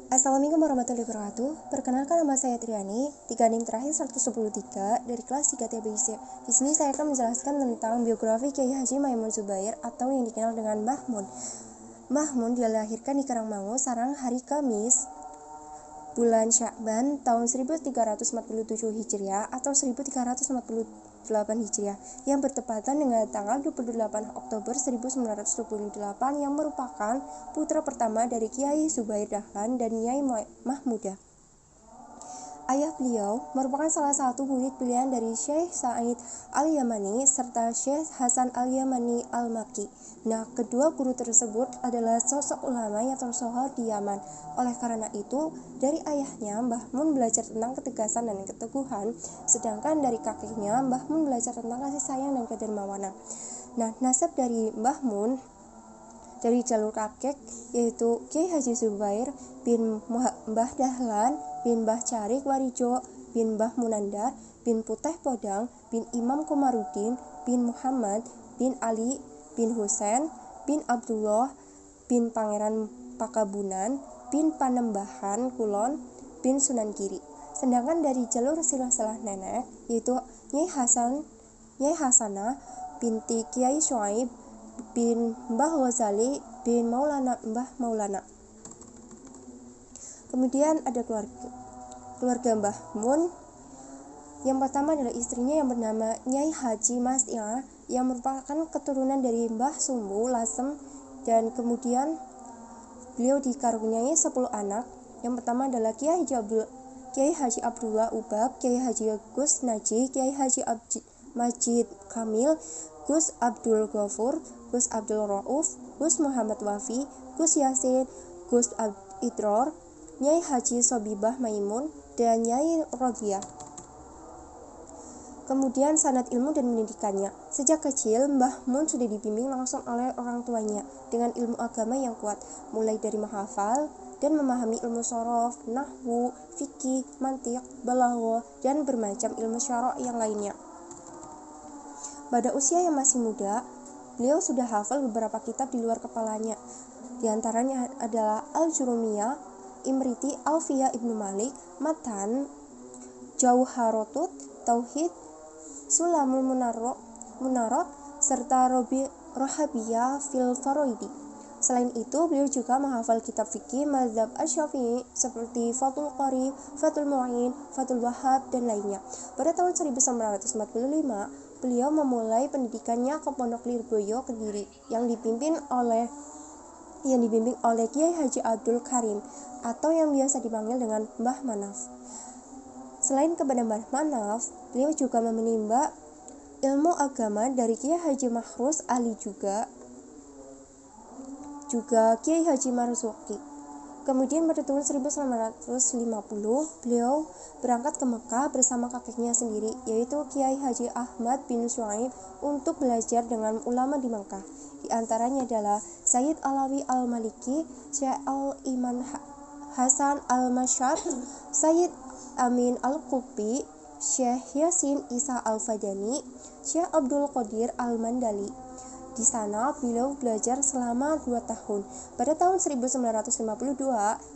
Assalamualaikum warahmatullahi wabarakatuh. Perkenalkan, nama saya Triani, tingkat terakhir 113 dari kelas 3 TBIC. Di sini saya akan menjelaskan tentang biografi Kiai Haji Maimun Zubair atau yang dikenal dengan Mbah Mun. Mbah Mun dilahirkan di Karangmangu, Sarang, hari Kamis, bulan Sya'ban tahun 1347 Hijriah atau 1348 Hijriah yang bertepatan dengan tanggal 28 Oktober 1928 yang merupakan putra pertama dari Kiai Zubair Dahlan dan Nyai Mahmudah. Ayah beliau merupakan salah satu murid pilihan dari Syekh Sa'id Al-Yamani serta Syekh Hasan Al-Yamani Al-Makki. Nah, kedua guru tersebut adalah sosok ulama yang tersohor di Yaman. Oleh karena itu, dari ayahnya Mbah Mun belajar tentang ketegasan dan keteguhan, sedangkan dari kakeknya Mbah Mun belajar tentang kasih sayang dan kedermawanan. Nah, nasab dari Mbah Mun dari jalur kakek yaitu Kiai Haji Zubair bin Mbah Dahlan bin Mbah Carik Warijo bin Mbah Munandar bin Puteh Podang bin Imam Komarudin bin Muhammad bin Ali bin Husain bin Abdullah bin Pangeran Pakabunan bin Panembahan Kulon bin Sunan Giri. Sedangkan dari jalur silsilah nenek yaitu Nyai Hasanah binti Kiai Syuaib bin Mbah Ghazali bin Maulana Mbah Maulana. Kemudian ada keluarga Mbah Mun. Yang pertama adalah istrinya yang bernama Nyai Haji Mas'ia yang merupakan keturunan dari Mbah Sumbu Lasem, dan kemudian beliau dikaruniai 10 anak. Yang pertama adalah Kiai Haji Abdullah Ubab, Kiai Haji Gus Naji, Kiai Haji Majid Kamil, Gus Abdul Ghafur, Gus Abdul Rauf, Gus Muhammad Wafi, Gus Yasin, Gus Idror, Nyai Haji Sobibah Maimun, dan Nyai Rodiyah. Kemudian sanad ilmu dan pendidikannya. Sejak kecil, Mbah Mun sudah dibimbing langsung oleh orang tuanya dengan ilmu agama yang kuat, mulai dari menghafal dan memahami ilmu sorof, nahwu, fikih, mantiq, balaghah, dan bermacam ilmu syara' yang lainnya. Pada usia yang masih muda, beliau sudah hafal beberapa kitab di luar kepalanya. Di antaranya adalah Al-Jurumiyah, Imriti, Alfiyah Ibnu Malik, Matan, Jauharotut, Tauhid, Sulamul Munarok, serta Rohabiyah fil Faroidi. Selain itu, beliau juga menghafal kitab fikih mazhab Asy-Syafi'i seperti Fathul Qari, Fathul Mu'in, Fathul Wahhab, dan lainnya. Pada tahun 1945, beliau memulai pendidikannya ke Pondok Lirboyo Kediri yang dibimbing oleh Kiai Haji Abdul Karim atau yang biasa dipanggil dengan Mbah Manaf. Selain kepada Mbah Manaf, beliau juga menimba ilmu agama dari Kiai Haji Mahrus Ali juga Kiai Haji Marzuki. Kemudian pada tahun 1950, beliau berangkat ke Mekah bersama kakeknya sendiri, yaitu Kiai Haji Ahmad bin Syuaib, untuk belajar dengan ulama di Mekah. Di antaranya adalah Sayyid Alawi Al-Maliki, Syekh Al-Iman Hasan Al-Masyad, Sayyid Amin Al-Qubi, Syekh Yasin Isa Al-Fadani, Syekh Abdul Qadir Al-Mandali. Di sana beliau belajar selama 2 tahun. Pada tahun 1952,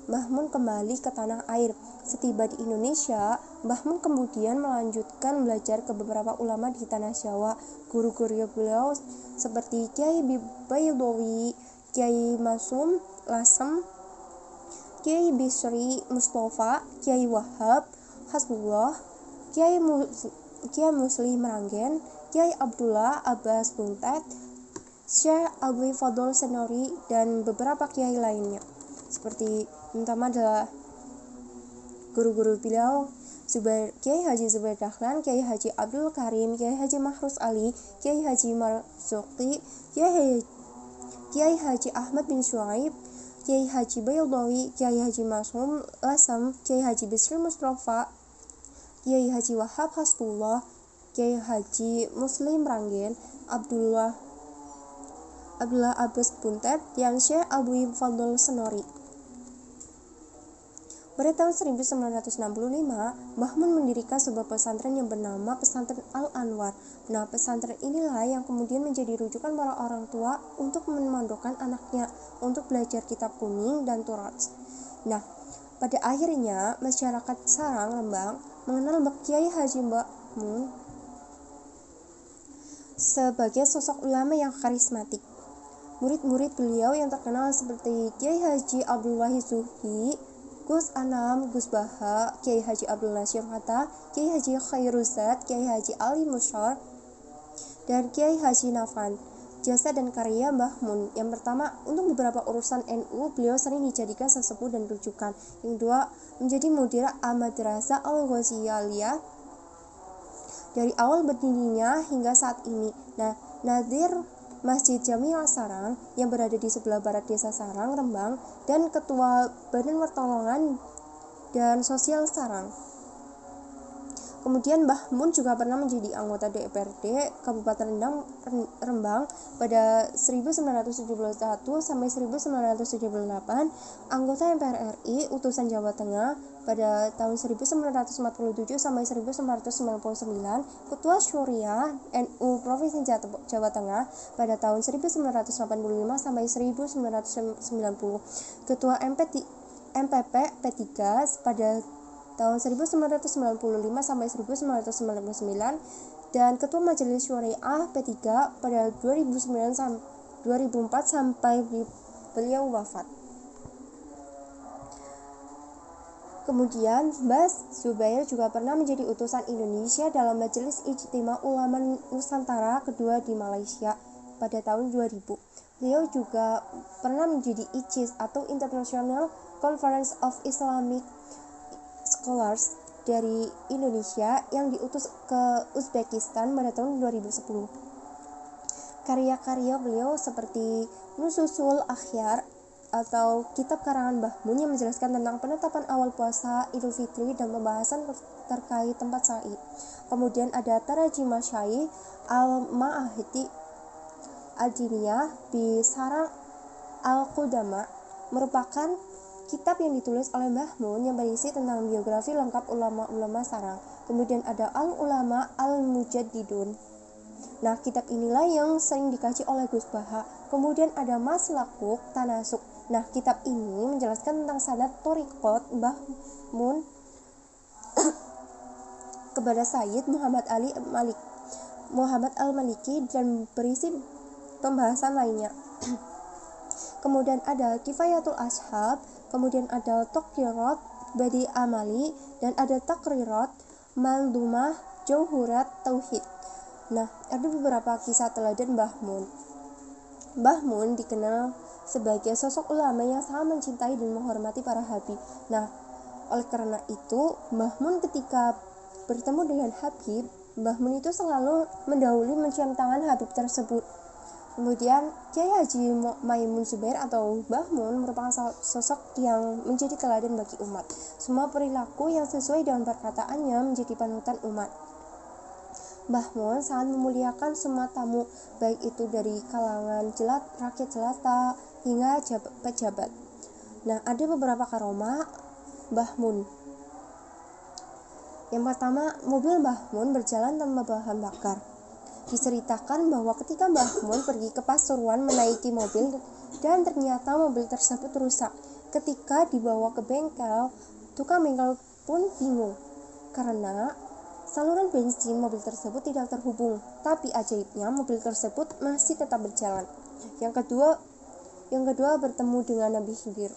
Mbah Mun kembali ke tanah air. Setiba di Indonesia, Mbah Mun kemudian melanjutkan belajar ke beberapa ulama di tanah Jawa. Guru-guru beliau seperti Kiai Baydawi, Kiai Masum Lasem, Kiai Bisri Mustafa, Kiai Wahab Hasbullah, Kiai Musli Meranggen, Kiai Abdullah Abbas Buntet, Syekh Abdul Fadl Senori, dan beberapa kiai lainnya. Seperti pertama adalah guru-guru beliau Kiai Haji Zubair Dahlan, Kiai Haji Abdul Karim, Kiai Haji Mahrus Ali, Kiai Haji Marzuki, Kiai Haji Ahmad bin Syuaib, Kiai Haji Baydawi, Kiai Haji Masum Lasem, Kiai Haji Bisri Mustafa, Kiai Haji Wahab Hasbullah, Kiai Haji Muslim Ranggen, Abdullah Abbas Buntet, dan Syekh Abdul Fadl Senori. Pada tahun 1965, Mbah Mun mendirikan sebuah pesantren yang bernama Pesantren Al-Anwar. Nah, pesantren inilah yang kemudian menjadi rujukan para orang tua untuk memondokkan anaknya untuk belajar kitab kuning dan Turat. Nah, Pada akhirnya, masyarakat Sarang Rembang mengenal Kiai Haji Mbah Mun sebagai sosok ulama yang karismatik. Murid-murid beliau yang terkenal seperti Kiai Haji Abdul Wahid Zuhdi, Gus Anam, Gus Baha, Kiai Haji Abdul Nasir Hatta, Kiai Haji Khairuzat, Kiai Haji Ali Musyar, dan Kiai Haji Nafan. Jasa dan karya Mbah Mun. Yang pertama, untuk beberapa urusan NU, beliau sering dijadikan sesepuh dan rujukan. Yang kedua, menjadi mudira Madrasah Al-Ghazaliyah dari awal berdirinya hingga saat ini. Nah, Nadir Masjid Jamiah Sarang yang berada di sebelah barat desa Sarang, Rembang, dan Ketua Badan Pertolongan dan Sosial Sarang. Kemudian Mbah Mun juga pernah menjadi anggota DPRD Kabupaten Rembang pada 1971 sampai 1978, anggota MPR RI utusan Jawa Tengah pada tahun 1947 sampai 1999, Ketua Syuriah NU Provinsi Jawa Tengah pada tahun 1985 sampai 1990, Ketua MPP P3 pada tahun 1995 sampai 1999, dan Ketua Majelis Syariah P3 pada 2004 sampai beliau wafat. Kemudian Mbah Zubair juga pernah menjadi utusan Indonesia dalam Majelis Ijtima Ulama Nusantara kedua di Malaysia pada tahun 2000. Beliau juga pernah menjadi ICIS atau International Conference of Islamic Scholars dari Indonesia yang diutus ke Uzbekistan pada tahun 2010. Karya-karya beliau seperti Nususul Akhyar atau kitab karangan Mbah Mun yang menjelaskan tentang penetapan awal puasa Idul Fitri dan pembahasan terkait tempat sa'i. Kemudian ada Taraji Masyayikh Al-Ma'ahidi Ad-Diniyah bi Sarang Al-Qudama merupakan kitab yang ditulis oleh Mbah Mun yang berisi tentang biografi lengkap ulama-ulama Sarang. Kemudian ada Al-Ulama Al-Mujaddidun. Nah, kitab inilah yang sering dikaji oleh Gus Baha. Kemudian ada Maslakuk Tanasuk. Nah, kitab ini menjelaskan tentang sanad Thariqat Mbah Mun kepada Sayyid Muhammad Al-Maliki dan berisi pembahasan lainnya. Kemudian ada Kifayatul Ashab, kemudian ada Taqrirat Badi Amali, dan ada Taqrirat Maldumah Jauhurat Tauhid. Nah, ada beberapa kisah teladan Mbah Mun. Mbah Mun dikenal sebagai sosok ulama yang sangat mencintai dan menghormati para habib. Nah, oleh karena itu, Mbah Mun ketika bertemu dengan habib, Mbah Mun itu selalu mendahului mencium tangan habib tersebut. Kemudian Kiai Haji Maimun Zubair atau Mbah Mun merupakan sosok yang menjadi teladan bagi umat. Semua perilaku yang sesuai dengan perkataannya menjadi panutan umat. Mbah Mun sangat memuliakan semua tamu, baik itu dari kalangan rakyat jelata hingga pejabat. Nah, ada beberapa karomah Mbah Mun. Yang pertama, mobil Mbah Mun berjalan tanpa bahan bakar. Diceritakan bahwa ketika Mbah Mun pergi ke Pasuruan menaiki mobil dan ternyata mobil tersebut rusak. Ketika dibawa ke bengkel, tukang bengkel pun bingung karena saluran bensin mobil tersebut tidak terhubung. Tapi ajaibnya mobil tersebut masih tetap berjalan. Yang kedua bertemu dengan Nabi Khidir.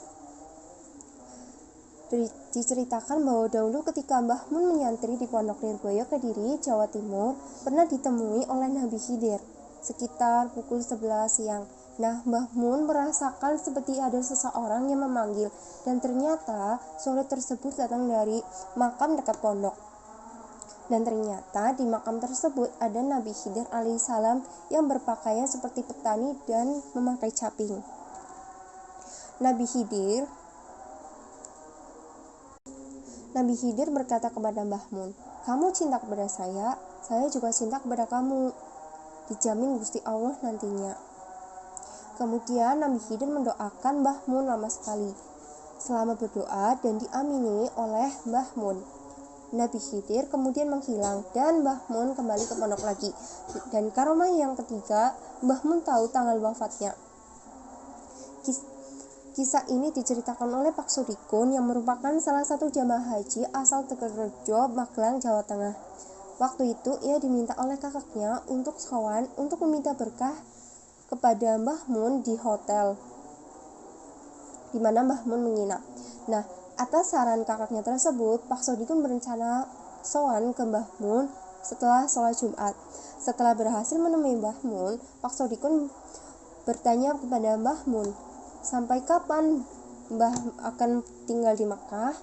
Diceritakan bahwa dahulu ketika Mbah Mun menyantri di Pondok Lirboyo, Kediri, Jawa Timur, pernah ditemui oleh Nabi Khidir sekitar pukul 11 siang. Nah, Mbah Mun merasakan seperti ada seseorang yang memanggil, dan ternyata suara tersebut datang dari makam dekat pondok. Dan ternyata di makam tersebut ada Nabi Khidir alaihissalam yang berpakaian seperti petani dan memakai caping. Nabi Khidir berkata kepada Mbah Mun, "Kamu cinta kepada saya juga cinta kepada kamu. Dijamin Gusti Allah nantinya." Kemudian Nabi Khidir mendoakan Mbah Mun lama sekali. Selama berdoa dan diamini oleh Mbah Mun, Nabi Khidir kemudian menghilang dan Mbah Mun kembali ke pondok lagi. Dan karomah yang ketiga, Mbah Mun tahu tanggal wafatnya. Kisah ini diceritakan oleh Pak Sodikun yang merupakan salah satu jamaah haji asal Tegalrejo, Magelang, Jawa Tengah. Waktu itu ia diminta oleh kakaknya untuk sowan untuk meminta berkah kepada Mbah Mun di hotel di mana Mbah Mun menginap. Nah, atas saran kakaknya tersebut, Pak Sodikun berencana sowan ke Mbah Mun setelah sholat Jumat. Setelah berhasil menemui Mbah Mun, Pak Sodikun bertanya kepada Mbah Mun, sampai kapan Mbah akan tinggal di Makkah?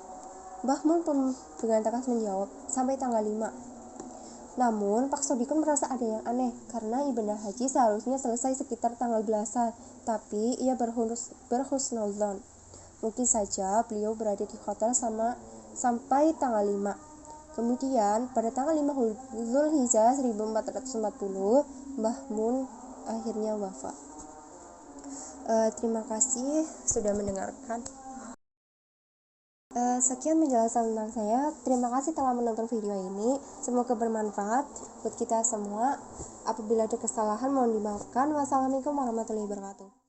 Mbah Mun pun dengan tegas menjawab, sampai tanggal 5. Namun, Pak Sodikun merasa ada yang aneh, karena ibadah haji seharusnya selesai sekitar tanggal belasan, tapi ia berhusnuzon. Mungkin saja beliau berada di hotel sampai tanggal 5. Kemudian, pada tanggal 5 Zulhijjah 1440, Mbah Mun akhirnya wafat. Terima kasih sudah mendengarkan. Sekian penjelasan tentang saya. Terima kasih telah menonton video ini. Semoga bermanfaat buat kita semua. Apabila ada kesalahan mohon dimaafkan. Wassalamualaikum warahmatullahi wabarakatuh.